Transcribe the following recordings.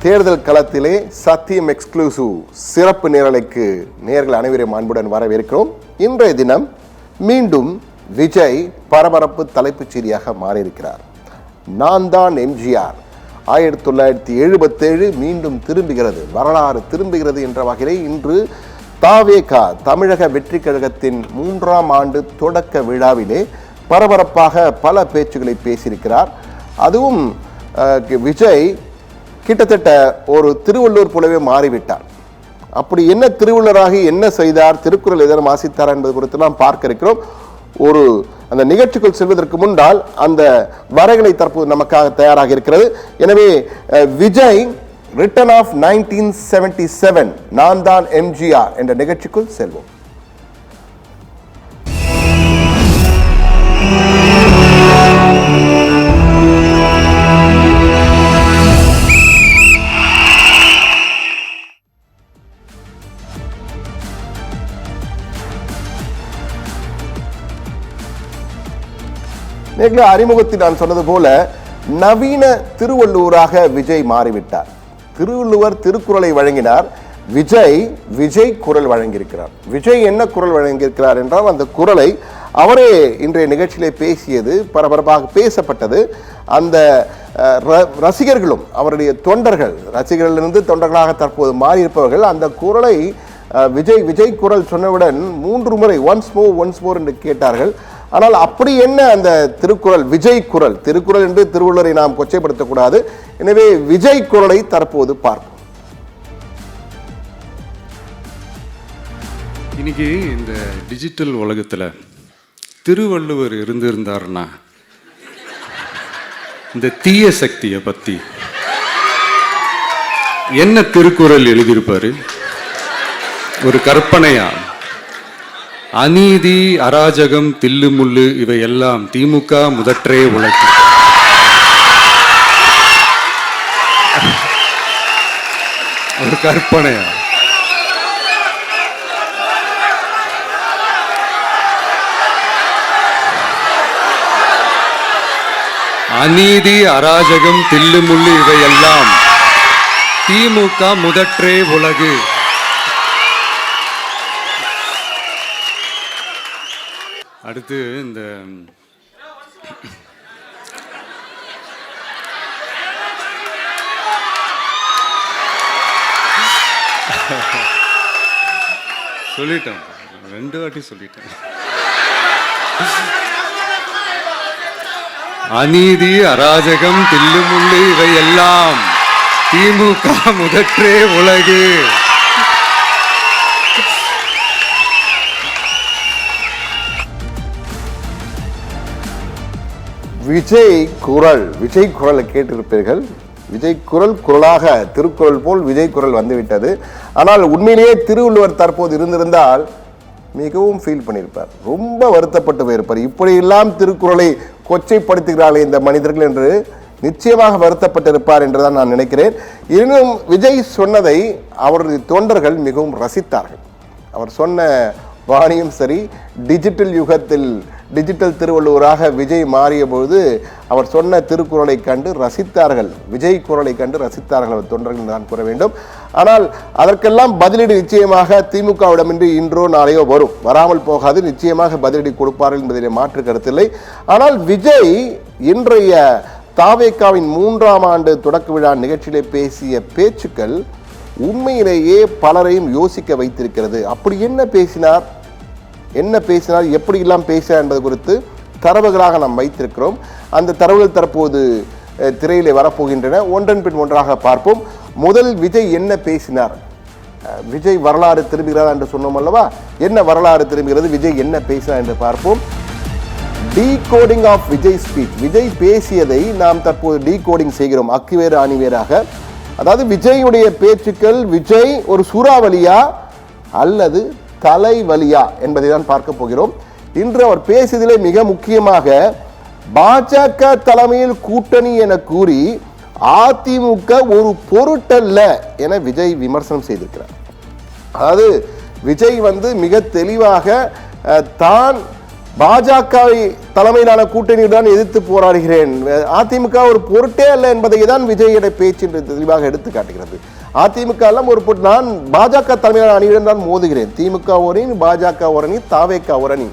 தேர்தல் களத்திலே சத்தியம் எக்ஸ்க்ளூசிவ் சிறப்பு நேரலைக்கு நேயர்கள் அனைவரையும் அன்புடன் வரவேற்கிறோம். இன்றைய தினம் மீண்டும் விஜய் பரபரப்பு தலைப்புச் செய்தியாக மாறியிருக்கிறார். நான் தான் எம்ஜிஆர் 1977 மீண்டும் திரும்புகிறது, வரலாறு திரும்புகிறது என்ற வகையிலே இன்று தாவேகா தமிழக வெற்றி கழகத்தின் 3ஆம் ஆண்டு தொடக்க விழாவிலே பரபரப்பாக பல பேச்சுகளை பேசியிருக்கிறார். அதுவும் விஜய் கிட்டத்தட்ட ஒரு திருவள்ளுவர் போலவே மாறிவிட்டார். அப்படி என்ன திருவள்ளுவராகி என்ன செய்தார், திருக்குறள் எதனை வாசித்தார் என்பது குறித்துலாம் பார்க்க இருக்கிறோம். அந்த நிகழ்ச்சிக்குள் செல்வதற்கு முன்னால் அந்த வரைகளை தற்போது நமக்காக தயாராக இருக்கிறது. எனவே விஜய் ரிட்டர்ன் ஆஃப் 1977 நான் தான் எம்ஜிஆர் என்ற நிகழ்ச்சிக்குள் செல்வோம். அறிமுகத்தில் நான் சொன்னது போல நவீன திருவள்ளுவராக விஜய் மாறிவிட்டார். திருவள்ளுவர் திருக்குறளை வழங்கினார், விஜய் குறள் வழங்கியிருக்கிறார். விஜய் என்ன குறள் வழங்கியிருக்கிறார் என்றால் அந்த குறளை அவரே இன்றைய நிகழ்ச்சியிலே பேசியது பரபரப்பாக பேசப்பட்டது. அந்த ரசிகர்களும் அவருடைய தொண்டர்கள், ரசிகர்களிலிருந்து தொண்டர்களாக தற்போது மாறியிருப்பவர்கள் அந்த குறளை விஜய் குறள் சொன்னவுடன் 3 முறை ஒன்ஸ் மோர் என்று கேட்டார்கள். ஆனால் அப்படி என்ன அந்த திருக்குறள், விஜய் குறள், திருக்குறள் என்று திருவள்ளுவரை நாம் கொச்சைப்படுத்தக்கூடாது. எனவே விஜய் குறளை தற்போது பார்ப்போம். இன்னைக்கு இந்த டிஜிட்டல் உலகத்தில் திருவள்ளுவர் இருந்திருந்தாருன்னா இந்த தீய சக்தியை பற்றி என்ன திருக்குறள் எழுதியிருப்பாரு? ஒரு கற்பனையா, அநீதி அராஜகம் தில்லுமுள்ளு இவையெல்லாம் திமுக முதற்றே உழைக்கும். ஒரு கற்பனையா? அநீதி அராஜகம் தில்லுமுள்ளு இவையெல்லாம் திமுக முதற்றே உலகு. அடுத்து இந்த சொல்லிட்டேன், 2 வாட்டி சொல்லிட்டேன். அநீதி அராஜகம் தில்லுமுள்ளு இவையெல்லாம் திமுக முதற்றே உலகு. விஜய் குறளை கேட்டிருப்பீர்கள். விஜய் குறளாக திருக்குறள் போல் விஜய் குறள் வந்துவிட்டது. ஆனால் உண்மையிலேயே திருவள்ளுவர் தற்போது இருந்திருந்தால் மிகவும் ஃபீல் பண்ணியிருப்பார், ரொம்ப வருத்தப்பட்டு போயிருப்பார். இப்படியெல்லாம் திருக்குறளை கொச்சைப்படுத்துகிறார்களே இந்த மனிதர்கள் என்று நிச்சயமாக வருத்தப்பட்டிருப்பார் என்றுதான் நான் நினைக்கிறேன். இன்னும் விஜய் சொன்னதை அவருடைய தொண்டர்கள் மிகவும் ரசித்தார்கள். அவர் சொன்ன வாணியும் சரி, டிஜிட்டல் யுகத்தில் டிஜிட்டல் திருவள்ளுவராக விஜய் மாறிய பொழுது அவர் சொன்ன திருக்குறளை கண்டு ரசித்தார்கள், விஜய் குறளை கண்டு ரசித்தார்கள் அவர் தொண்டர்கள் தான் கூற வேண்டும். ஆனால் அதற்கெல்லாம் பதிலடி நிச்சயமாக திமுகவிடமின்றி இன்றோ நாளையோ வராமல் போகாது, நிச்சயமாக பதிலடி கொடுப்பார்கள் என்பதிலே மாற்று கருத்தில்லை. ஆனால் விஜய் இன்றைய தாவேகாவின் 3ஆம் ஆண்டு தொடக்க விழா நிகழ்ச்சியிலே பேசிய பேச்சுக்கள் உண்மையிலேயே பலரையும் யோசிக்க வைத்திருக்கிறது. அப்படி என்ன பேசினார், எப்படியெல்லாம் பேசினார் என்பது குறித்து தரவுகளாக நாம் வைத்திருக்கிறோம். அந்த தரவுகள் தற்போது திரையிலே வரப்போகின்றன. ஒன்றன் பின் ஒன்றாக பார்ப்போம். முதல் விஜய் என்ன பேசினார்? விஜய் வரலாறு திரும்புகிறார் என்று சொன்னோம் அல்லவா? என்ன வரலாறு திரும்புகிறது, விஜய் என்ன பேசினார் என்று பார்ப்போம். Decoding of Vijay speech. Vijay பேசியதை நாம் தற்போது டீகோடிங் செய்கிறோம், அக்குவேறு ஆணிவேராக. அதாவது விஜயுடைய பேச்சுக்கள், விஜய் ஒரு சூறாவளியா அல்லது தலைவலியா என்பதை தான் பார்க்க போகிறோம். இன்று அவர் பேசியதிலே மிக முக்கியமாக பாஜக தலைமையில் கூட்டணி என கூறி அதிமுக ஒரு பொருட்டல்ல என விஜய் விமர்சனம் செய்திருக்கிறார். அதாவது விஜய் மிக தெளிவாக தான் பாஜகவை தலைமையிலான கூட்டணியுடன் எதிர்த்து போராடுகிறேன், அதிமுக ஒரு பொருட்டே அல்ல என்பதை தான் விஜயோட பேச்சு என்று தெளிவாக எடுத்து காட்டுகிறது. அதிமுக எல்லாம் ஒரு பொருட்டு, நான் பாஜக தலைமையிலான அணியுடன் தான் மோதுகிறேன், திமுக ஒரு அணி, பாஜக ஒரு அணி, தாவேக ஒரு அணி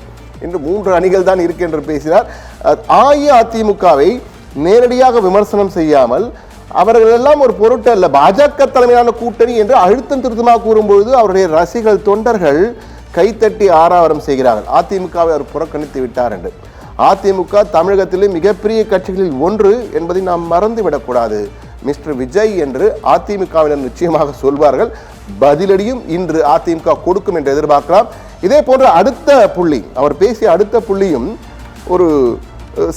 என்று 3 அணிகள் தான் இருக்கு என்று பேசினார். அஇஅதிமுகவை நேரடியாக விமர்சனம் செய்யாமல் அவர்கள் எல்லாம் ஒரு பொருட்டு அல்ல, பாஜக தலைமையிலான கூட்டணி என்று அழுத்தம் திருத்தமாக கூறும்பொழுது அவருடைய ரசிகர்கள் தொண்டர்கள் கைத்தட்டி ஆரவாரம் செய்கிறார்கள். அதிமுகவை அவர் புறக்கணித்து விட்டார் என்று. அதிமுக தமிழகத்திலே மிகப்பெரிய கட்சிகளில் ஒன்று என்பதை நாம் மறந்துவிடக்கூடாது. மிஸ்டர் விஜய் என்று அதிமுகவினர் நிச்சயமாக சொல்வார்கள். பதிலடியும் இன்று அதிமுக கொடுக்கும் என்று எதிர்பார்க்கலாம். இதே போன்ற அடுத்த புள்ளி, அவர் பேசிய அடுத்த புள்ளியும் ஒரு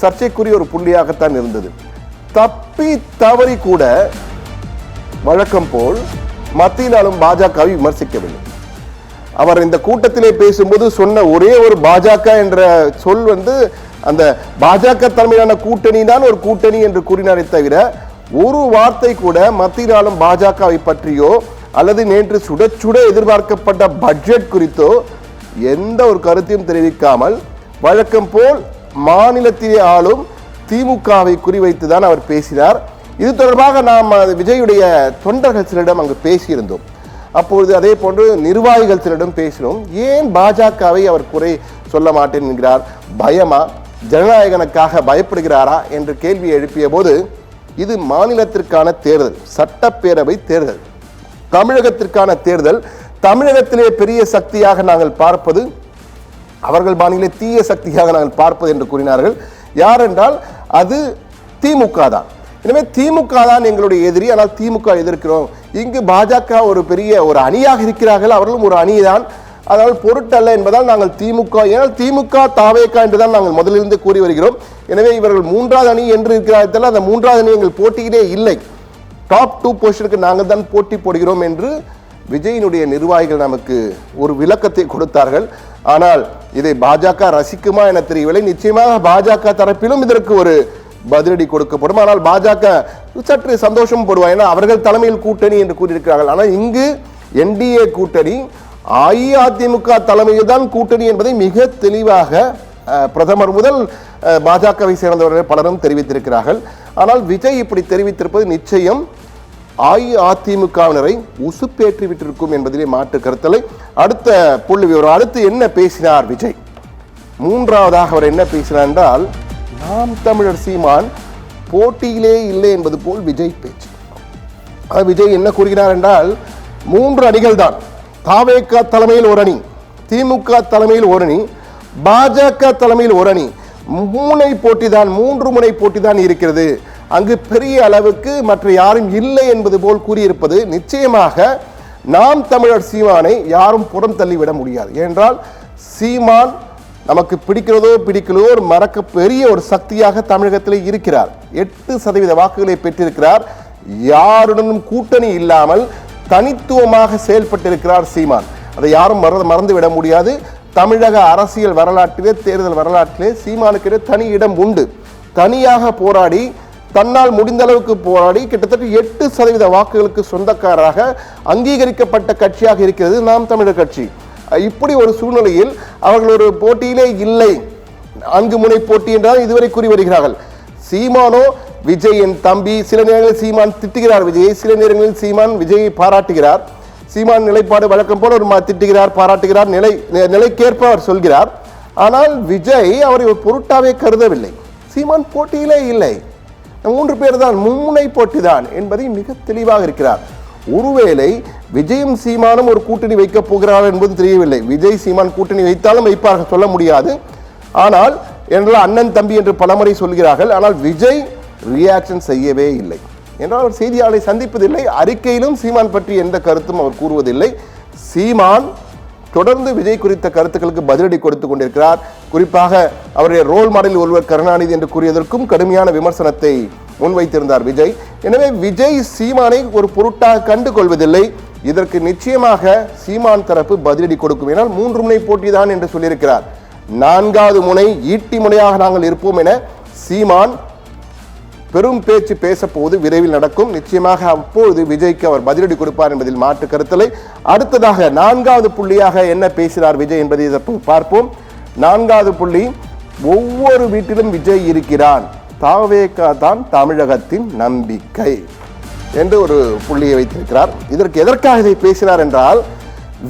சர்ச்சைக்குரிய ஒரு புள்ளியாகத்தான் இருந்தது. தப்பி தவறி கூட வழக்கம் போல் மத்தியிலாலும் பாஜகவை விமர்சிக்கவில்லை. அவர் இந்த கூட்டத்திலே பேசும்போது சொன்ன ஒரே ஒரு பாஜக என்ற சொல் அந்த பாஜக தலைமையிலான கூட்டணி தான் ஒரு கூட்டணி என்று கூறினாரே தவிர ஒரு வார்த்தை கூட மத்தியிலாலும் பாஜகவை பற்றியோ அல்லது நேற்று சுட சுட எதிர்பார்க்கப்பட்ட பட்ஜெட் குறித்தோ எந்த ஒரு கருத்தையும் தெரிவிக்காமல் வழக்கம் போல் மாநிலத்திலே ஆளும் திமுகவை குறிவைத்துதான் அவர் பேசினார். இது தொடர்பாக நாம் விஜயுடைய தொண்டர்கள் சிலரிடம் அங்கு பேசியிருந்தோம். அப்பொழுது அதே போன்று நிர்வாகிகள் சிலரிடம் பேசினோம். ஏன் பாஜகவை அவர் குறை சொல்ல மாட்டேன் என்கிறார்? பயமா? ஜனநாயகனுக்காக பயப்படுகிறாரா என்று கேள்வியை எழுப்பிய போது, இது மாநிலத்திற்கான தேர்தல், சட்டப்பேரவை தேர்தல், தமிழகத்திற்கான தேர்தல். தமிழகத்திலே பெரிய சக்தியாக நாங்கள் பார்ப்பது அவர்கள் பாணியிலே தீய சக்தியாக நாங்கள் பார்ப்பது என்று கூறினார்கள். யார் என்றால் அது திமுக தான். எனவே திமுக தான் எங்களுடைய எதிரி, ஆனால் திமுக எதிர்க்கிறோம். இங்கு பாஜக ஒரு பெரிய ஒரு அணியாக இருக்கிறார்கள், அவர்களும் ஒரு அணிதான், அதனால் பொருட்டல்ல என்பதால் நாங்கள் திமுக, ஏனால் திமுக தாவேக என்றுதான் நாங்கள் முதலிலிருந்து கூறி வருகிறோம். எனவே இவர்கள் 3வது அணி என்று இருக்கிறார்கள், அந்த 3வது அணி எங்கள் போட்டியிலே இல்லை, டாப் 2 பொசிஷனுக்கு நாங்கள் தான் போட்டி போடுகிறோம் என்று விஜயினுடைய நிர்வாகிகள் நமக்கு ஒரு விளக்கத்தை கொடுத்தார்கள். ஆனால் இதை பாஜக ரசிக்குமா என தெரியவில்லை. நிச்சயமாக பாஜக தரப்பிலும் இதற்கு ஒரு பதிலடி கொடுக்கப்படும். ஆனால் பாஜக சற்று சந்தோஷம் படுவார், ஏன்னா அவர்கள் தலைமையில் கூட்டணி என்று கூறியிருக்கிறார்கள். ஆனால் இங்கு என்டிஏ கூட்டணி அஇஅதிமுக தலைமையில் தான் கூட்டணி என்பதை மிக தெளிவாக பிரதமர் முதல் பாஜகவை சேர்ந்தவர்கள் பலரும் தெரிவித்திருக்கிறார்கள். ஆனால் விஜய் இப்படி தெரிவித்திருப்பது நிச்சயம் அஇஅதிமுகவினரை உசுப்பேற்றி விட்டிருக்கும் என்பதிலே மாற்று கருத்தலை. அடுத்த புள்ளி விவரம், அடுத்து என்ன பேசினார் விஜய்? 3வதாக அவர் என்ன பேசினார் என்றால், நாம் தமிழர் சீமான் போட்டியிலே இல்லை என்பது போல் விஜய் பேச்சு. விஜய் என்ன கூறுகிறார் என்றால், 3 அணிகள் தான், தாவேக தலைமையில் ஒரு அணி, திமுக தலைமையில் ஒரு அணி, பாஜக தலைமையில் ஒரு அணி, 3 முனை போட்டி தான் இருக்கிறது, அங்கு பெரிய அளவுக்கு மற்ற யாரும் இல்லை என்பது போல் கூறியிருப்பது நிச்சயமாக நாம் தமிழர் சீமானை யாரும் புறம் தள்ளிவிட முடியாது. ஏனென்றால் சீமான் நமக்கு பிடிக்கிறதோ பிடிக்கலோ ஒரு பெரிய ஒரு சக்தியாக தமிழகத்தில் இருக்கிறார். 8% வாக்குகளை பெற்றிருக்கிறார். யாருடனும் கூட்டணி இல்லாமல் தனித்துவமாக செயல்பட்டிருக்கிறார் சீமான். அதை யாரும் மறந்துவிட முடியாது. தமிழக அரசியல் வரலாற்றிலே, தேர்தல் வரலாற்றிலே சீமானுக்கு தனி இடம் உண்டு. தனியாக போராடி, தன்னால் முடிந்த அளவுக்கு போராடி கிட்டத்தட்ட 8% வாக்குகளுக்கு சொந்தக்காரராக அங்கீகரிக்கப்பட்ட கட்சியாக இருக்கிறது நாம் தமிழர் கட்சி. இப்படி ஒரு சூழ்நிலையில் அவர்கள் ஒரு போட்டியிலே இல்லை, 4 முனை போட்டி என்றால் இதுவரை கூறி வருகிறார்கள். சீமானோ விஜயின் தம்பி, சில நேரங்களில் சீமான் திட்டுகிறார் விஜயை, சில நேரங்களில் சீமான் விஜயை பாராட்டுகிறார். சீமான் நிலைப்பாடு வழக்கம் போல ஒரு திட்டுகிறார், பாராட்டுகிறார், நிலைக்கேற்ப அவர் சொல்கிறார். ஆனால் விஜய் அவரை ஒரு பொருட்டாவே கருதவில்லை. சீமான் போட்டியிலே இல்லை, 3 பேர் தான், மும்முனை போட்டி தான் என்பதை மிக தெளிவாக இருக்கிறார். ஒருவேளை விஜயும் சீமானும் ஒரு கூட்டணி வைக்கப் போகிறார் என்பது தெரியவில்லை. விஜய் சீமான் கூட்டணி வைத்தாலும் வைப்பார்கள், சொல்ல முடியாது. ஆனால் என்றால் அண்ணன் தம்பி என்று பலமுறை சொல்கிறார்கள். ஆனால் விஜய் ரியாக்ஷன் செய்யவே இல்லை என்றால் அவர் செய்தியாளரை சந்திப்பதில்லை. அறிக்கையிலும் சீமான் பற்றி எந்த கருத்தும் அவர் கூறுவதில்லை. சீமான் தொடர்ந்து விஜய் குறித்த கருத்துக்களுக்கு பதிலடி கொடுத்து கொண்டிருக்கிறார். குறிப்பாக அவருடைய ரோல் மாடல் ஒருவர் கருணாநிதி என்று கூறியதற்கும் கடுமையான விமர்சனத்தை முன்வைத்திருந்தார் விஜய். எனவே விஜய் சீமானை ஒரு பொருட்டாக கண்டு கொள்வதில்லை. இதற்கு நிச்சயமாக சீமான் தரப்பு பதிலடி கொடுக்கும். ஏனால் 3 முனை போட்டி தான் என்று சொல்லியிருக்கிறார். 4வது முனை ஈட்டி முனையாக நாங்கள் இருப்போம் என சீமான் பெரும் பேச்சு பேசப்போது விரைவில் நடக்கும். நிச்சயமாக அப்போது விஜய்க்கு அவர் பதிலடி கொடுப்பார் என்பதில் மாற்று கருத்தலை. அடுத்ததாக 4வது புள்ளியாக என்ன பேசினார் விஜய் என்பதை பார்ப்போம். 4வது புள்ளி, ஒவ்வொரு வீட்டிலும் விஜய் இருக்கிறான், தாவேகா தான் தமிழகத்தின் நம்பிக்கை என்று ஒரு புள்ளியை வைத்திருக்கிறார். எதற்காக இதை பேசினார் என்றால்,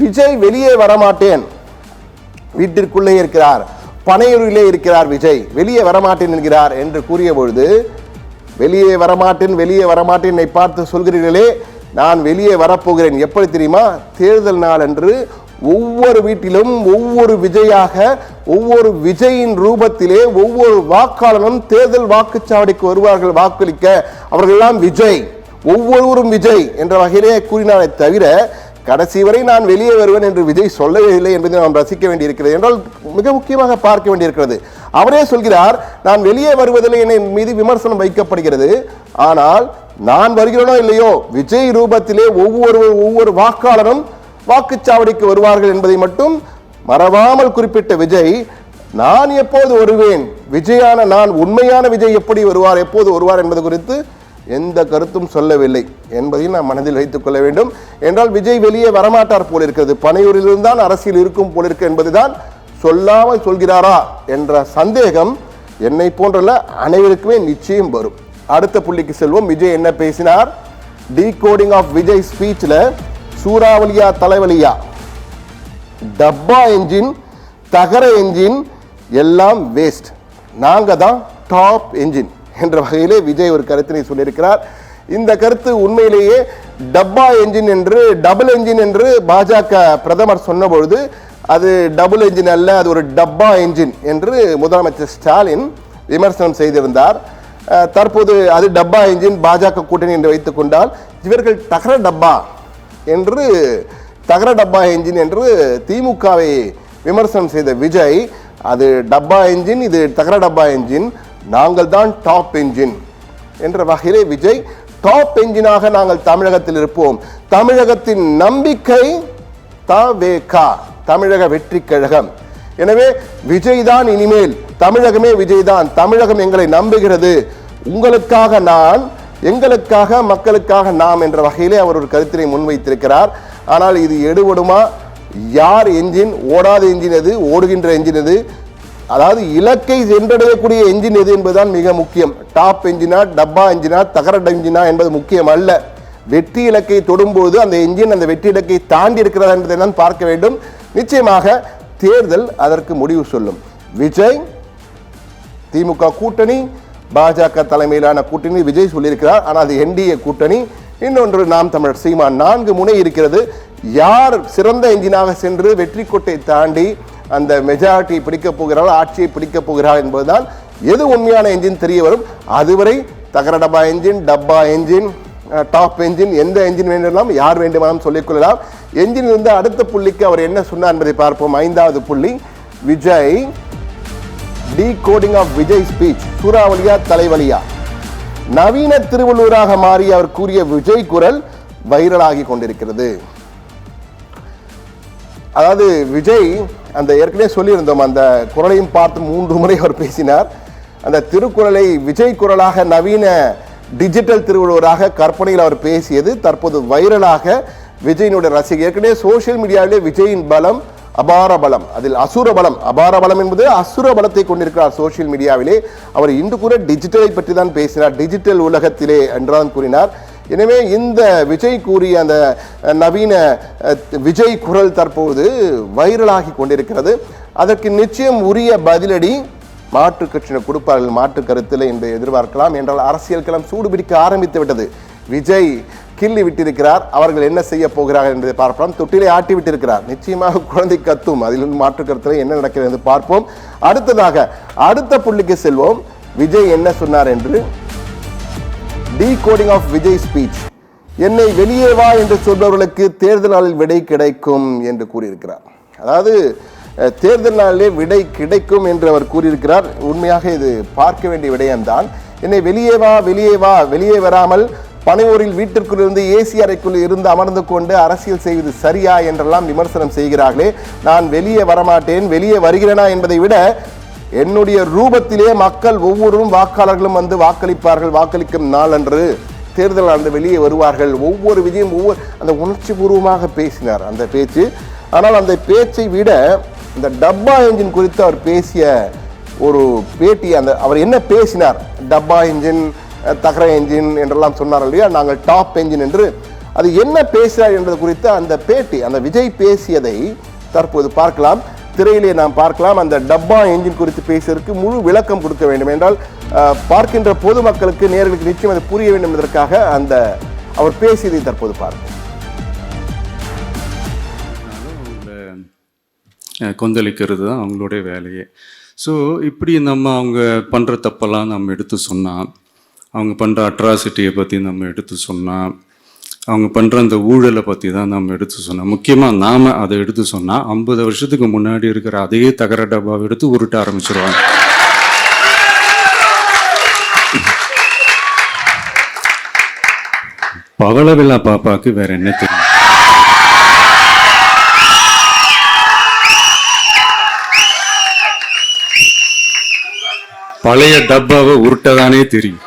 விஜய் வெளியே வரமாட்டேன், வீட்டிற்குள்ளே இருக்கிறார், பனையூரிலே இருக்கிறார், விஜய் வெளியே வரமாட்டேன் என்கிறார் என்று கூறிய பொழுது, வெளியே வரமாட்டேன் என்னை பார்த்து சொல்கிறீர்களே, நான் வெளியே வரப்போகிறேன். எப்படி தெரியுமா? தேர்தல் நாள் அன்று ஒவ்வொரு வீட்டிலும் ஒவ்வொரு விஜயாக, ஒவ்வொரு விஜயின் ரூபத்திலே ஒவ்வொரு வாக்காளரும் தேர்தல் வாக்குச்சாவடிக்கு வருவார்கள் வாக்களிக்க. அவர்களெல்லாம் விஜய், ஒவ்வொருவரும் விஜய் என்ற வகையிலே கூறினாரே தவிர, கடைசி வரை நான் வெளியே வருவேன் என்று விஜய் சொல்லவே இல்லை என்பதை நாம் ரசிக்க வேண்டியிருக்கிறது. என்றால் மிக முக்கியமாக பார்க்க வேண்டியிருக்கிறது. அவரே சொல்கிறார், நான் வெளியே வருவதில் என் மீது விமர்சனம் வைக்கப்படுகிறது, ஆனால் நான் வருகிறேனோ இல்லையோ, விஜய் ரூபத்திலே ஒவ்வொரு வாக்காளரும் வாக்குச்சாவடிக்கு வருவார்கள் என்பதை மட்டும் மறவாமல் குறிப்பிட்ட விஜய், நான் எப்போது வருவேன், விஜயான நான் உண்மையான விஜய் எப்படி வருவார், எப்போது வருவார் என்பது குறித்து எந்த கருத்தும் சொல்லவில்லை என்பதையும் நாம் மனதில் வைத்துக் கொள்ள வேண்டும். என்றால் விஜய் வெளியே வரமாட்டார் போல் இருக்கிறது, பனையூரிலிருந்து தான் அரசியல் இருக்கும் போல் இருக்கு என்பதுதான் சொல்லாமல் சொல்கிறாரா என்ற சந்தேகம் என்னை போன்றல்ல அனைவருக்குமே நிச்சயம் வரும். அடுத்த புள்ளிக்கு செல்வோம். விஜய் என்ன பேசினார்? டீகோடிங் ஆஃப் விஜய் ஸ்பீச்ல, சூறாவளியா தலைவலியா, டப்பா என்ஜின், தகர என்ஜின் எல்லாம் வேஸ்ட், நாங்க தான் டாப் என்ஜின் என்ற வகையிலே விஜய் ஒரு கருத்தினை சொல்லியிருக்கிறார். இந்த கருத்து உண்மையிலேயே டப்பா என்ஜின் என்று, டபுள் என்ஜின் என்று பாஜக பிரதமர் சொன்னபொழுது, அது டபுள் என்ஜின் அல்ல, அது ஒரு டப்பா என்ஜின் என்று முதலமைச்சர் ஸ்டாலின் விமர்சனம் செய்திருந்தார். தற்போது அது டப்பா என்ஜின் பாஜக கூட்டணி என்று வைத்துக் கொண்டால், இவர்கள் தகர டப்பா என்ஜின் என்று திமுகவை விமர்சனம் செய்த விஜய், அது டப்பா என்ஜின், இது தகர டப்பா என்ஜின், நாங்கள் தான் டாப் என்ஜின் என்ற வகையிலே விஜய், டாப் என்ஜினாக நாங்கள் தமிழகத்தில் இருப்போம், தமிழகத்தின் நம்பிக்கை தவேகா, தமிழக வெற்றி கழகம். எனவே விஜய் தான் இனிமேல், தமிழகமே விஜய் தான், தமிழகம் எங்களை நம்புகிறது, உங்களுக்காக நான், எங்களுக்காக மக்களுக்காக நாம் என்ற வகையிலே அவர் ஒரு கருத்தினை முன்வைத்திருக்கிறார். ஆனால் இது எடுபடுமா? யார் என்ஜின், ஓடாத என்ஜின் எது, ஓடுகின்ற என்ஜின் எது, அதாவது இலக்கை சென்றடையக்கூடிய என்ஜின் எது என்பதுதான் மிக முக்கியம். டாப் என்ஜினா, டப்பா என்ஜினா, தகர என்ஜினா என்பது முக்கியம் அல்ல. வெற்றி இலக்கை தொடும்போது அந்த என்ஜின் அந்த வெற்றி இலக்கை தாண்டி இருக்கிறதா என்பதை தான் பார்க்க வேண்டும். நிச்சயமாக தேர்தல் அதற்கு முடிவு சொல்லும். விஜய், திமுக கூட்டணி, பாஜக தலைமையிலான கூட்டணி விஜய் சொல்லியிருக்கிறார். ஆனால் அது என்டிஏ கூட்டணி. இன்னொன்று நாம் தமிழர் சீமான். 4 முனை இருக்கிறது. யார் சிறந்த என்ஜினாக சென்று வெற்றி கோட்டை தாண்டி அந்த மெஜாரிட்டியை பிடிக்கப் போகிறாள், ஆட்சியை பிடிக்கப் போகிறாள் என்பதுதான் எது உண்மையான என்ஜின் தெரிய வரும். அதுவரை தகர டப்பா என்ஜின், டப்பா என்ஜின், டாப் என்ஜின், எந்த என்ஜின் வேண்டாம், யார் வேண்டுமானாலும் சொல்லிக்கொள்ளலாம். என்ஜின் இருந்து அடுத்த புள்ளிக்கு அவர் என்ன சொன்னார் என்பதை பார்ப்போம். 5வது புள்ளி, Vijay decoding of Vijay speech, சூறாவளியா தலைவலியா, நவீன திருவள்ளுவராக மாறி அவர் கூறிய விஜய் குரல் வைரலாகி கொண்டிருக்கிறது. அதாவது விஜய் அந்த ஏற்கனவே சொல்லியிருந்தோம், அந்த குரலையும் பார்த்து 3 முறை அவர் பேசினார். அந்த திருக்குறளை விஜய் குரலாக, நவீன டிஜிட்டல் திருவள்ளுவராக கற்பனையில் அவர் பேசியது தற்போது வைரலாக விஜயினுடைய ரசிகர். ஏற்கனவே சோசியல் மீடியாவிலே விஜயின் பலம் அபார பலம், அதில் அசுர பலம், அபார பலம் என்பது அசுர பலத்தை கொண்டிருக்கிறார் சோசியல் மீடியாவிலே. அவர் இன்று கூட டிஜிட்டலை பற்றி தான் பேசினார், டிஜிட்டல் உலகத்திலே என்றுதான் கூறினார். எனவே இந்த விஜய் கூறிய அந்த நவீன விஜய் குரல் தற்போது வைரலாகி கொண்டிருக்கிறது. அதற்கு நிச்சயம் உரிய பதிலடி மாற்று கட்சியினர் கொடுப்பார்கள், மாற்று கருத்தில் என்று எதிர்பார்க்கலாம். என்றால் அரசியல் களம் சூடுபிடிக்க ஆரம்பித்து விட்டது. விஜய் கிள்ளி விட்டிருக்கிறார், அவர்கள் என்ன செய்ய போகிறார்கள் என்பதை பார்ப்போம். தொட்டிலே ஆட்டி விட்டிருக்கிறார், நிச்சயமாக குழந்தை கத்தும், அதிலிருந்து மாற்று கருத்தில் என்ன நடக்கிறது என்று பார்ப்போம். அடுத்ததாக அடுத்த புள்ளிக்கு செல்வோம். விஜய் என்ன சொன்னார் என்று. டீகோடிங் ஆஃப் விஜய் ஸ்பீச், என்னை வெளியே வா என்று சொல்பவர்களுக்கு தேர்தல் நாளில் விடை கிடைக்கும் என்று கூறியிருக்கிறார். அதாவது தேர்தல் நாளிலே விடை கிடைக்கும் என்று அவர் கூறியிருக்கிறார். உண்மையாக இது பார்க்க வேண்டிய விடயம்தான். என்னை வெளியே வா, வெளியே வா, வெளியே வராமல் பனையூரில் வீட்டிற்குள் இருந்து ஏசி அறைக்குள் இருந்து அமர்ந்து கொண்டு அரசியல் செய்வது சரியா என்றெல்லாம் விமர்சனம் செய்கிறார்களே. நான் வெளியே வரமாட்டேன், வெளியே வருகிறேனா என்பதை விட என்னுடைய ரூபத்திலே மக்கள் ஒவ்வொருவரும் வாக்காளர்களும் வந்து வாக்களிப்பார்கள். வாக்களிக்கும் நாள் அன்று தேர்தல் அந்த வெளியே வருவார்கள். ஒவ்வொரு விஜயம் அந்த உணர்ச்சி பூர்வமாக பேசினார் அந்த பேச்சு. ஆனால் அந்த பேச்சை விட இந்த டப்பா என்ஜின் குறித்து அவர் பேசிய ஒரு பேட்டி, அவர் என்ன பேசினார், டப்பா என்ஜின், தகர என்ஜின் என்றெல்லாம் சொன்னார் இல்லையா, நாங்கள் டாப் என்ஜின் என்று, அது என்ன பேசினார் என்பது குறித்து அந்த பேட்டி, அந்த விஜய் பேசியதை தற்போது பார்க்கலாம். திரையிலே நாம் பார்க்கலாம். அந்த டப்பா என்ஜின் குறித்து பேசியதற்கு முழு விளக்கம் கொடுக்க வேண்டும் என்றால் பார்க்கின்ற பொதுமக்களுக்கு, நேயர்களுக்கு நிச்சயம் அது புரிய வேண்டும் என்பதற்காக அந்த அவர் பேசியதை தற்போது பார்ப்போம். கொந்தளிக்கிறது தான் அவங்களுடைய வேலையே. ஸோ இப்படி அவங்க பண்ணுற தப்பெல்லாம் நம்ம எடுத்து சொன்னால், அவங்க பண்ணுற அட்ராசிட்டியை பற்றி நம்ம எடுத்து சொன்னால், அவங்க பண்ணுற அந்த ஊழலை பற்றி தான் நம்ம எடுத்து சொன்னோம். முக்கியமாக நாம் அதை எடுத்து சொன்னால் 50 வருஷத்துக்கு முன்னாடி இருக்கிற அதே தகர டப்பாவை எடுத்து உருட்ட ஆரம்பிச்சிருவாங்க. பவளவில்லா பாப்பாவுக்கு வேற என்ன தெரியும்? பழைய டப்பாவை உருட்டதானே தெரியும்.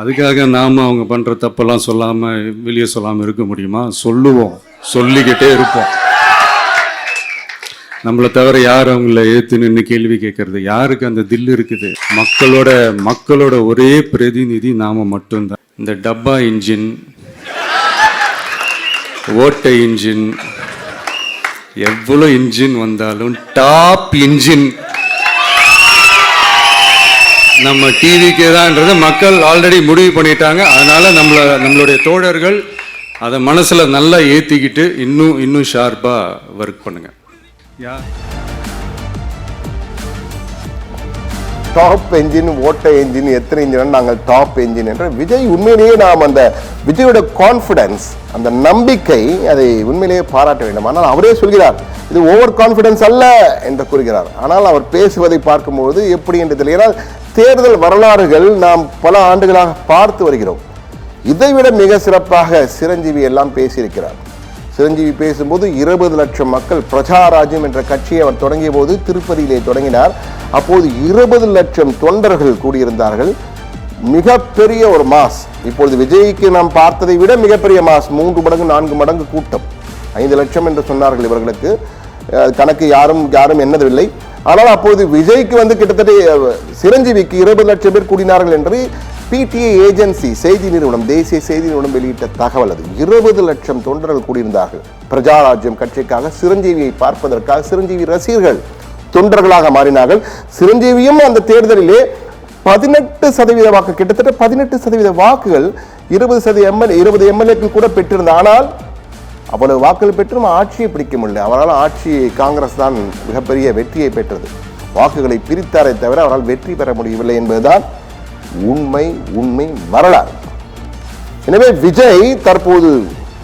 அதுக்காக நாம அவங்க பண்ற தப்பெல்லாம் சொல்லாம வெளியே சொல்லாம இருக்க முடியுமா? சொல்லுவோம், சொல்லிக்கிட்டே இருப்போம். நம்மளை தவிர யார் அவங்கள ஏத்து நின்று கேள்வி கேட்கறது? யாருக்கு அந்த தில் இருக்குது? மக்களோட ஒரே பிரதிநிதி நாம மட்டும்தான். இந்த டப்பா இன்ஜின், ஓட்டை இன்ஜின், எவ்வளோ இன்ஜின் வந்தாலும் டாப் இன்ஜின் நம்ம டிவிக்கே தான்ன்றதை மக்கள் ஆல்ரெடி முடிவு பண்ணிட்டாங்க. அதனால நம்மளுடைய தோழர்கள் அதை மனசுல நல்லா ஏத்திக்கிட்டு இன்னும் ஷார்ப்பா ஒர்க் பண்ணுங்க. டாப் என்ஜின், ஓட்டை என்ஜின், எத்தனை இன்ஜின், நாங்கள் டாப் என்ஜின் என்ற விஜய் உண்மையிலேயே நாம் அந்த விஜயோட கான்ஃபிடன்ஸ், அந்த நம்பிக்கை, அதை உண்மையிலேயே பாராட்ட வேண்டும். ஆனால் அவரே சொல்கிறார் இது ஓவர் கான்ஃபிடன்ஸ் அல்ல என்று கூறுகிறார். ஆனால் அவர் பேசுவதை பார்க்கும்போது எப்படி என்று தெரியல. தேர்தல் வரலாறுகள் நாம் பல ஆண்டுகளாக பார்த்து வருகிறோம். இதைவிட மிக சிறப்பாக சிரஞ்சீவி எல்லாம் பேசியிருக்கிறார். சிரஞ்சீவி பேசும்போது 20 லட்சம் மக்கள், பிரஜாராஜ்யம் என்ற கட்சியை அவர் தொடங்கிய போது திருப்பதியிலே தொடங்கினார். அப்போது 20 லட்சம் தொண்டர்கள் கூடியிருந்தார்கள். மிகப்பெரிய ஒரு மாஸ். இப்பொழுது விஜய்க்கு நாம் பார்த்ததை விட மிகப்பெரிய மாஸ், 3 மடங்கு 4 மடங்கு கூட்டம். 5 லட்சம் என்று சொன்னார்கள் இவர்களுக்கு, கணக்கு யாரும் எண்ணவில்லை. ஆனால் அப்போது விஜய்க்கு கிட்டத்தட்ட சிரஞ்சீவிக்கு 20 லட்சம் பேர் கூடினார்கள் என்று பிடிஐ ஏஜென்சி செய்தி நிறுவனம், தேசிய செய்தி நிறுவனம் வெளியிட்ட தகவல். அது 20 லட்சம் தொண்டர்கள் கூடியிருந்தார்கள் பிரஜாராஜ்யம் கட்சிக்காக, சிரஞ்சீவியை பார்ப்பதற்காக. சிரஞ்சீவி ரசிகர்கள் தொண்டர்களாக மாறினார்கள். சிரஞ்சீவியும் அந்த தேர்தலிலே 18% வாக்கு, கிட்டத்தட்ட 18% வாக்குகள் 20 எம்எல்ஏக்கள் கூட பெற்றிருந்தார். ஆனால் அவ்வளவு வாக்குகள் பெற்றும் ஆட்சியை பிடிக்க முடியல. அவரால் காங்கிரஸ் தான் மிகப்பெரிய வெற்றியை பெற்றது. வாக்குகளை பிரித்தாரை தவிர அவரால் வெற்றி பெற முடியவில்லை என்பதுதான் உண்மை வரலாறு. எனவே விஜய் தற்போது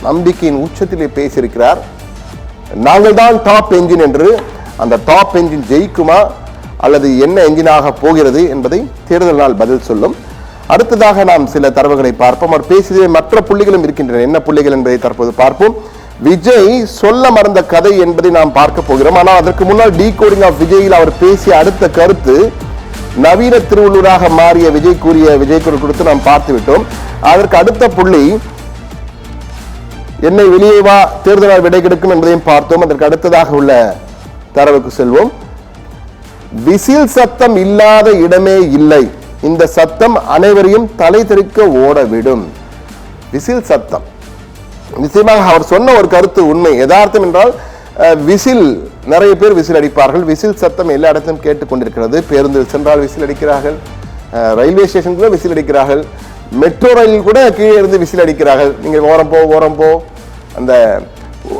நம்பிக்கையின் உச்சத்திலே பேசியிருக்கிறார். நாங்கள் தான் டாப் என்ஜின் என்று. அந்த டாப் என்ஜின் ஜெயிக்குமா அல்லது என்ன என்ஜினாக போகிறது என்பதை தேர்தல் நாள் பதில் சொல்லும். அடுத்ததாக நாம் சில தரவுகளை பார்ப்போம். அவர் பேசிய மற்ற புள்ளிகளும் இருக்கின்றன. என்ன புள்ளிகள் என்பதை தற்போது பார்ப்போம். விஜய் சொல்ல மறந்த கதை என்பதை நாம் பார்க்க போகிறோம். ஆனால் அதற்கு முன்னால் டீகோடிங் ஆஃப் விஜயில் அவர் பேசிய அடுத்த கருத்து, நவீன திருவள்ளூராக மாறிய விஜய் கூறிய விஜய் குரல் கொடுத்து நாம் பார்த்து விட்டோம். அதற்கு அடுத்த புள்ளி, என்னை வெளியே வா, தேர்தலால் விடை கிடைக்கும் என்பதையும் பார்த்தோம். அதற்கு அடுத்ததாக உள்ள தரவுக்கு செல்வோம். விசில் சத்தம் இல்லாத இடமே இல்லை, இந்த சத்தம் அனைவரையும் தலை தெறிக்க ஓடவிடும். விசில் சத்தம், நிச்சயமாக அவர் சொன்ன ஒரு கருத்து உண்மை, யதார்த்தம் என்றால் விசில், நிறைய பேர் விசில் அடிப்பார்கள். விசில் சத்தம் எல்லா இடத்திலும் கேட்டுக்கொண்டிருக்கிறது. பேருந்தில் சென்றால் விசில் அடிக்கிறார்கள், ரயில்வே ஸ்டேஷன் கூட விசில் அடிக்கிறார்கள், மெட்ரோ ரயில் கூட கீழே இருந்து விசில் அடிக்கிறார்கள். நீங்கள் ஓரம் போ அந்த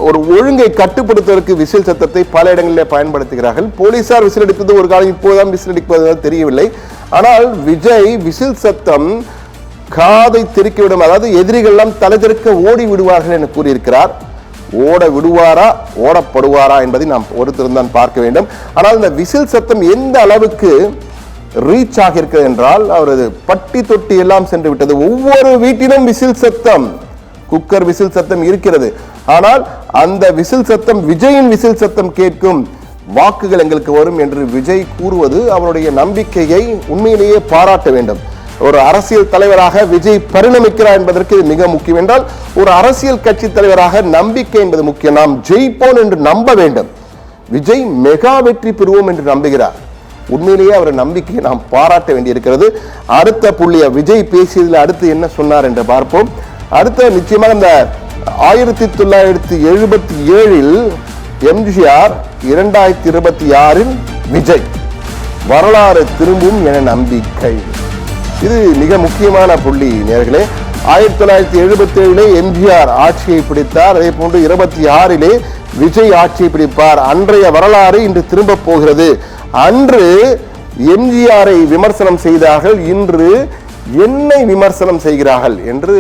ஒரு ஒழுங்கை கட்டுப்படுத்துவதற்கு விசில் சத்தத்தை பல இடங்களில் பயன்படுத்துகிறார்கள். போலீசார் விசில் அடிப்பது ஒரு காலம், இப்போதான் விசில் அடிப்பது தெரியவில்லை. ஆனால் விஜய் விசில் சத்தம் காதை தெறிக்கிவிடும், அதாவது எதிரிகள் எல்லாம் தலை தெறிக்க ஓடி விடுவார்கள் என கூறியிருக்கிறார். ஓட விடுவாரா ஓடப்படுவாரா என்பதை நாம் ஒருத்தருந்தான் பார்க்க வேண்டும். ஆனால் இந்த விசில் சத்தம் எந்த அளவுக்கு ரீச் ஆகியிருக்கிறது என்றால், அவரது பட்டி தொட்டி எல்லாம் சென்று விட்டது. ஒவ்வொரு வீட்டிலும் விசில் சத்தம், குக்கர் விசில் சத்தம் இருக்கிறது. ஆனால் அந்த விசில் சத்தம், விஜயின் விசில் சத்தம் கேட்கும், வாக்குகள் எங்களுக்கு வரும் என்று விஜய் கூறுவது அவருடைய நம்பிக்கையை உண்மையிலேயே பாராட்ட வேண்டும். ஒரு அரசியல் தலைவராக விஜய் பரிணமிக்கிறார் என்பதற்கு இது மிக முக்கியம். என்றால் ஒரு அரசியல் கட்சி தலைவராக நம்பிக்கை என்பது முக்கியம். நாம் ஜெயிப்போம் என்று நம்ப வேண்டும். விஜய் மெகா வெற்றி பெறுவோம் என்று நம்புகிறார். உண்மையிலேயே அவர் நம்பிக்கையை நாம் பாராட்ட வேண்டியிருக்கிறது. அடுத்த புள்ளிய விஜய் பேசியதில் அடுத்து என்ன சொன்னார் என்று பார்ப்போம். அடுத்த நிச்சயமாக இந்த 1977 எம்ஜிஆர், 2026 விஜய் வரலாறு திரும்பும் என நம்பிக்கை. இது மிக முக்கியமான புள்ளி நேயர்களே. 1977 எம்ஜிஆர் ஆட்சியை பிடித்தார். அதே போன்று 26 விஜய் ஆட்சியை பிடிப்பார். அன்றைய வரலாறு இன்று திரும்ப போகிறது. அன்று எம்ஜிஆரை விமர்சனம் செய்தார்கள், இன்று என்னை விமர்சனம் செய்கிறார்கள் என்று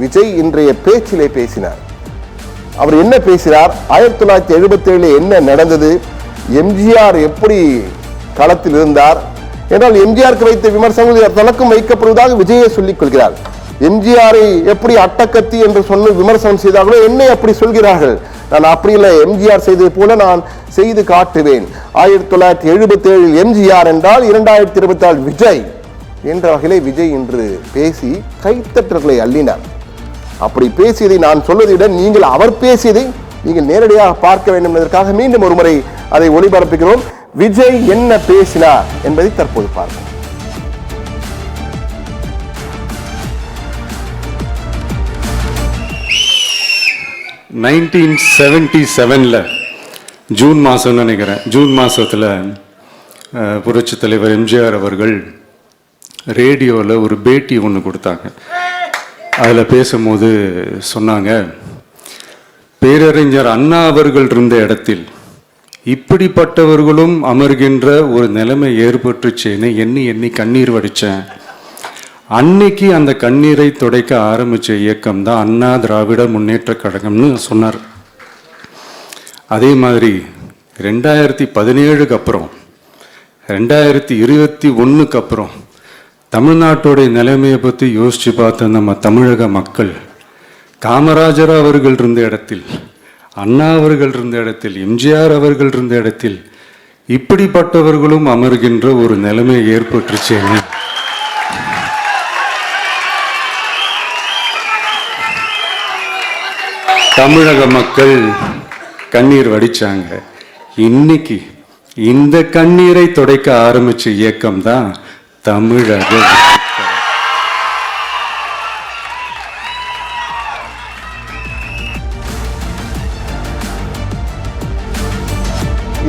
விஜய் இன்றைய பேச்சிலே பேசினார். அவர் என்ன பேசினார்? 1977 என்ன நடந்தது, எம்ஜிஆர் எப்படி களத்தில் இருந்தார் என்றால் எம்ஜிஆருக்கு வைத்த விமர்சனங்கள் தனக்கும் வைக்கப்படுவதாக விஜயை சொல்லிக் கொள்கிறார். எம்ஜிஆரை எப்படி அட்டக்கத்தி என்று சொன்ன விமர்சனம் செய்தார்களோ என்னை அப்படி சொல்கிறார்கள். நான் அப்படி இல்லை, எம்ஜிஆர் செய்தது போல நான் செய்து காட்டுவேன். 1977 எம்ஜிஆர் என்றால் 2024 விஜய் என்ற வகையிலே விஜய் இன்று பேசி கைத்தட்டல்களை அள்ளினார். அப்படி பேசியதை நான் சொல்வதை விட நீங்கள் அவர் பேசியதை நீங்கள் நேரடியாக பார்க்க வேண்டும் என்பதற்காக மீண்டும் ஒரு முறை அதை ஒளிபரப்புகிறோம். விஜய் என்ன பேசினார் என்பதை தற்போது பார்ப்போம். 1977 ஜூன் மாதம்னு நினைக்கிறேன். ஜூன் மாதத்தில் புரட்சி தலைவர் எம்ஜிஆர் அவர்கள் ரேடியோவில் ஒரு பேட்டி ஒன்று கொடுத்தாங்க. அதில் பேசும்போது சொன்னாங்க, பேரறிஞர் அண்ணா அவர்கள் இருந்த இடத்தில் இப்படிப்பட்டவர்களும் அமர்கின்ற ஒரு நிலைமை ஏற்பட்டுச்சேன்னு எண்ணி எண்ணி கண்ணீர் வடித்தேன். அன்னைக்கு அந்த கண்ணீரை துடைக்க ஆரம்பித்த இயக்கம் தான் அண்ணா திராவிட முன்னேற்ற கழகம்னு சொன்னார். அதே மாதிரி 2017 அப்புறம் 2021 அப்புறம் தமிழ்நாட்டுடைய நிலைமையை பற்றி யோசித்து பார்த்த நம்ம தமிழக மக்கள் காமராஜர் அவர்கள் இருந்த இடத்தில், அண்ணா அவர்கள் இருந்த இடத்தில், எம்ஜிஆர் அவர்கள் இருந்த இடத்தில் இப்படிப்பட்டவர்களும் அமர்கின்ற ஒரு நிலைமை ஏற்பட்டுச்சேன்னு தமிழக மக்கள் கண்ணீர் வடிச்சாங்க. இன்னைக்கு இந்த கண்ணீரை துடைக்க ஆரம்பிச்ச இயக்கம் தான் தமிழக.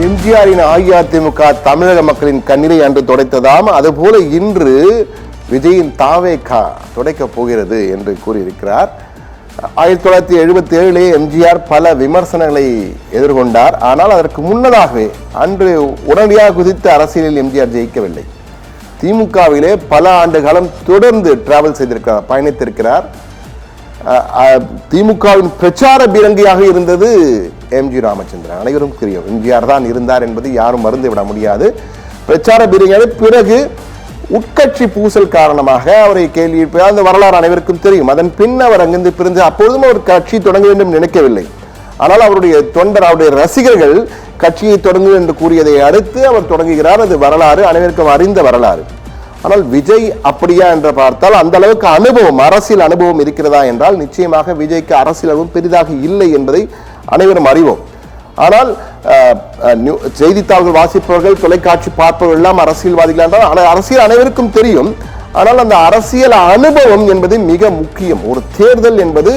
எம்ஜிஆரின் அஇஅதிமுக தமிழக மக்களின் கண்ணீரை அன்று துடைத்ததாம். அதுபோல இன்று விஜயின் தாவேகா துடைக்கப் போகிறது என்று கூறியிருக்கிறார். 1977 எம்ஜிஆர் பல விமர்சனங்களை எதிர்கொண்டார். ஆனால் அதற்கு முன்னதாகவே அன்று உடனடியாக குதித்த அரசியலில் எம்ஜிஆர் ஜெயிக்கவில்லை. திமுகவிலே பல ஆண்டு காலம் தொடர்ந்து டிராவல் செய்திருக்கிறார், பயணித்திருக்கிறார். திமுகவின் பிரச்சார பீரங்கியாக இருந்தது எம்ஜி ராமச்சந்திரன். அனைவரும் தெரியும், எம்ஜிஆர் தான் இருந்தார் என்பது யாரும் மறந்து விட முடியாது. பிரச்சார பீரங்கியாக பிறகு உட்கட்சி பூசல் காரணமாக அவரை கேள்வி அந்த வரலாறு அனைவருக்கும் தெரியும். அதன் பின் அவர் அங்கிருந்து பிரிந்து அப்பொழுதும் அவர் கட்சி தொடங்க வேண்டும் நினைக்கவில்லை. ஆனால் அவருடைய தொண்டர், அவருடைய ரசிகர்கள் கட்சியை தொடங்கு என்று கூறியதை அடுத்து அவர் தொடங்குகிறார். அது வரலாறு, அனைவருக்கும் அறிந்த வரலாறு. ஆனால் விஜய் அப்படியா என்று பார்த்தால் அந்த அளவுக்கு அனுபவம், அரசியல் அனுபவம் இருக்கிறதா என்றால் நிச்சயமாக விஜய்க்கு அரசியல் அனுபவம் பெரிதாக இல்லை என்பதை அனைவரும் அறிவோம். ஆனால் செய்தித்தாள்கள் வாசிப்பவர்கள், தொலைக்காட்சி பார்ப்பவர்கள் எல்லாம் அரசியல்வாதிகள் என்றால் அரசியல் அனைவருக்கும் தெரியும். ஆனால் அந்த அரசியல் அனுபவம் என்பது மிக முக்கியம். ஒரு தேர்தல் என்பது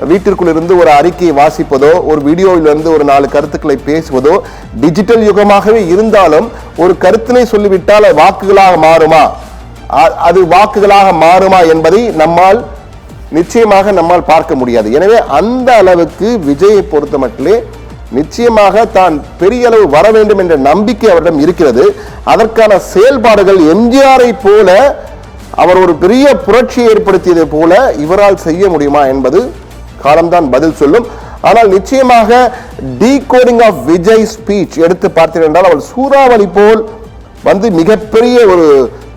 வீட்டிற்குள் இருந்து ஒரு அறிக்கையை வாசிப்பதோ, ஒரு வீடியோவில் இருந்து ஒரு 4 கருத்துக்களை பேசுவதோ, டிஜிட்டல் யுகமாகவே இருந்தாலும் ஒரு கருத்தினை சொல்லிவிட்டால் வாக்குகளாக மாறுமா, அது வாக்குகளாக மாறுமா என்பதை நம்மால் பார்க்க முடியாது. எனவே அந்த அளவுக்கு விஜயை பொறுத்த மட்டிலே நிச்சயமாக தான் பெரிய அளவு வர வேண்டும் என்ற நம்பிக்கை அவரிடம் இருக்கிறது. அதற்கான செயல்பாடுகள் எம்ஜிஆரை போல அவர் ஒரு பெரிய புரட்சியை ஏற்படுத்தியதை போல இவரால் செய்ய முடியுமா என்பது காலம்தான் பதில் சொல்லும். ஆனால் நிச்சயமாக டீகோடிங் ஆஃப் விஜய் ஸ்பீச் எடுத்து பார்த்தீர்கள் என்றால் அவர் சூறாவளி போல் வந்து மிகப்பெரிய ஒரு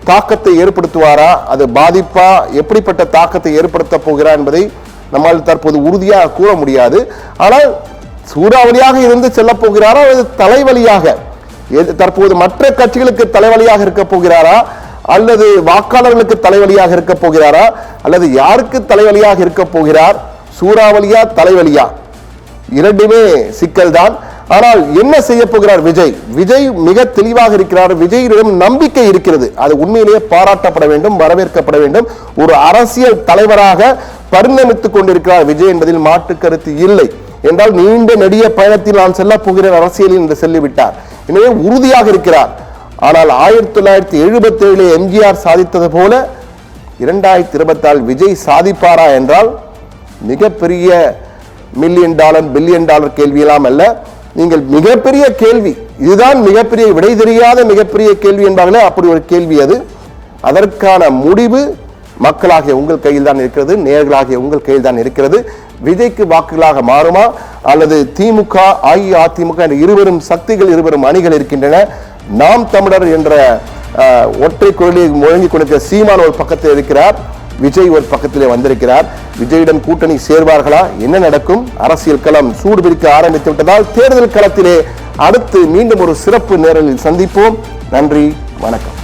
தாக்கத்தை ஏற்படுத்துவாரா, அது பாதிப்பா, எப்படிப்பட்ட தாக்கத்தை ஏற்படுத்த போகிறார் என்பதை நம்மால் தற்போது உறுதியாக கூற முடியாது. ஆனால் சூறாவளியாக இருந்து செல்ல போகிறாரா, அல்லது தலைவலியாக தற்போது மற்ற கட்சிகளுக்கு தலைவலியாக இருக்க போகிறாரா, அல்லது வாக்காளர்களுக்கு தலைவலியாக இருக்க போகிறாரா, அல்லது யாருக்கு தலைவலியாக இருக்க போகிறார்? சூறாவளியா தலைவலியா? இரண்டுமே சிக்கல் தான். ஆனால் என்ன செய்ய போகிறார் விஜய்? விஜய் மிக தெளிவாக இருக்கிறார். விஜயிடம் நம்பிக்கை இருக்கிறது. அது உண்மையிலேயே பாராட்டப்பட வேண்டும், வரவேற்கப்பட வேண்டும். ஒரு அரசியல் தலைவராக பரிணமித்துக் கொண்டிருக்கிறார் விஜய் என்பதில் மாற்று கருத்து இல்லை. என்றால் நீண்ட நெடிய பயணத்தில் நான் செல்ல போகிறேன் அரசியலில் என்று சொல்லிவிட்டார். எனவே உறுதியாக இருக்கிறார். ஆனால் 1977 எம்ஜிஆர் சாதித்தது போல 2024 விஜய் சாதிப்பாரா என்றால் மிகப்பெரிய $1 மில்லியன் $1 பில்லியன் கேள்வியெல்லாம் அல்ல. நீங்கள் மிகப்பெரிய கேள்வி, இதுதான் மிகப்பெரிய விடை தெரியாத மிகப்பெரிய கேள்வி என்பார்களே, அப்படி ஒரு கேள்வி அது. அதற்கான முடிவு மக்களாகிய உங்கள் கையில் தான் இருக்கிறது, நேயர்களாகிய உங்கள் கையில் தான் இருக்கிறது. விஜய்க்கு வாக்குகளாக மாறுமா அல்லது திமுக அஇஅதிமுக என்ற இருவரும் சக்திகள், இருவரும் அணிகள் இருக்கின்றன. நாம் தமிழர் என்ற ஒற்றை குரலில் முழங்கிக் கொண்டிருக்கிற சீமான் ஒரு பக்கத்தில் இருக்கிறார், விஜய் ஒரு பக்கத்திலே வந்திருக்கிறார். விஜயுடன் கூட்டணி சேர்வார்களா? என்ன நடக்கும்? அரசியல் களம் சூடு பிடிக்க ஆரம்பித்து விட்டதால் தேர்தல் களத்திலே அடுத்து மீண்டும் ஒரு சிறப்பு நேரலில் சந்திப்போம். நன்றி, வணக்கம்.